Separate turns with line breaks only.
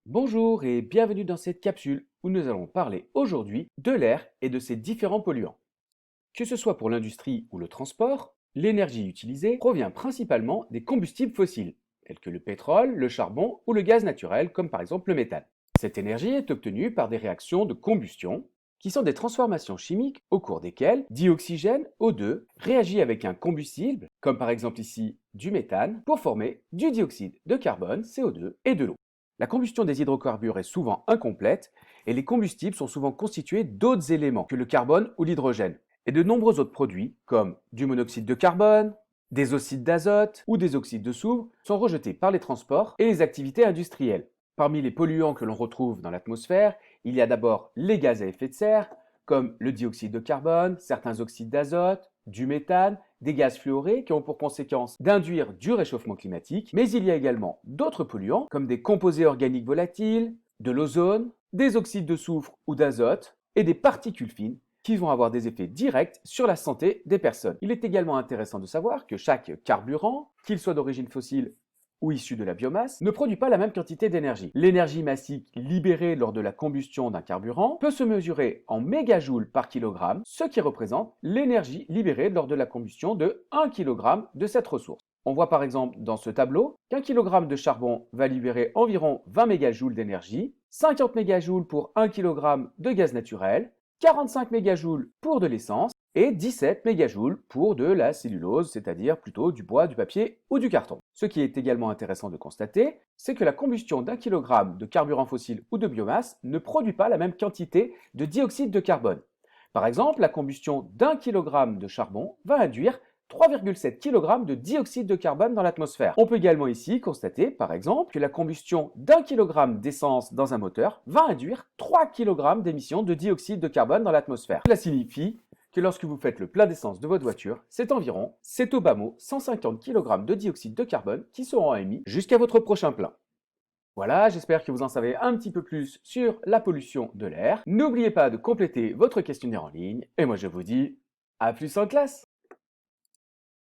Bonjour et bienvenue dans cette capsule où nous allons parler aujourd'hui de l'air et de ses différents polluants. Que ce soit pour l'industrie ou le transport, l'énergie utilisée provient principalement des combustibles fossiles, tels que le pétrole, le charbon ou le gaz naturel, comme par exemple le méthane. Cette énergie est obtenue par des réactions de combustion, qui sont des transformations chimiques au cours desquelles dioxygène, O2, réagit avec un combustible, comme par exemple ici du méthane, pour former du dioxyde de carbone, CO2, et de l'eau. La combustion des hydrocarbures est souvent incomplète et les combustibles sont souvent constitués d'autres éléments que le carbone ou l'hydrogène et de nombreux autres produits comme du monoxyde de carbone, des oxydes d'azote ou des oxydes de soufre sont rejetés par les transports et les activités industrielles. Parmi les polluants que l'on retrouve dans l'atmosphère, il y a d'abord les gaz à effet de serre comme le dioxyde de carbone, certains oxydes d'azote, du méthane, des gaz fluorés qui ont pour conséquence d'induire du réchauffement climatique, mais il y a également d'autres polluants comme des composés organiques volatiles, de l'ozone, des oxydes de soufre ou d'azote et des particules fines qui vont avoir des effets directs sur la santé des personnes. Il est également intéressant de savoir que chaque carburant, qu'il soit d'origine fossile ou issu de la biomasse, ne produit pas la même quantité d'énergie. L'énergie massique libérée lors de la combustion d'un carburant peut se mesurer en mégajoules par kilogramme, ce qui représente l'énergie libérée lors de la combustion de 1 kg de cette ressource. On voit par exemple dans ce tableau qu'un kilogramme de charbon va libérer environ 20 mégajoules d'énergie, 50 mégajoules pour 1 kg de gaz naturel, 45 mégajoules pour de l'essence et 17 mégajoules pour de la cellulose, c'est-à-dire plutôt du bois, du papier ou du carton. Ce qui est également intéressant de constater, c'est que la combustion d'un kilogramme de carburant fossile ou de biomasse ne produit pas la même quantité de dioxyde de carbone. Par exemple, la combustion d'un kilogramme de charbon va induire 3,7 kg de dioxyde de carbone dans l'atmosphère. On peut également ici constater, par exemple, que la combustion d'un kilogramme d'essence dans un moteur va induire 3 kg d'émissions de dioxyde de carbone dans l'atmosphère. Cela signifie que lorsque vous faites le plein d'essence de votre voiture, c'est au bas mot 150 kg de dioxyde de carbone qui seront émis jusqu'à votre prochain plein. Voilà, j'espère que vous en savez un petit peu plus sur la pollution de l'air. N'oubliez pas de compléter votre questionnaire en ligne et moi je vous dis à plus en classe.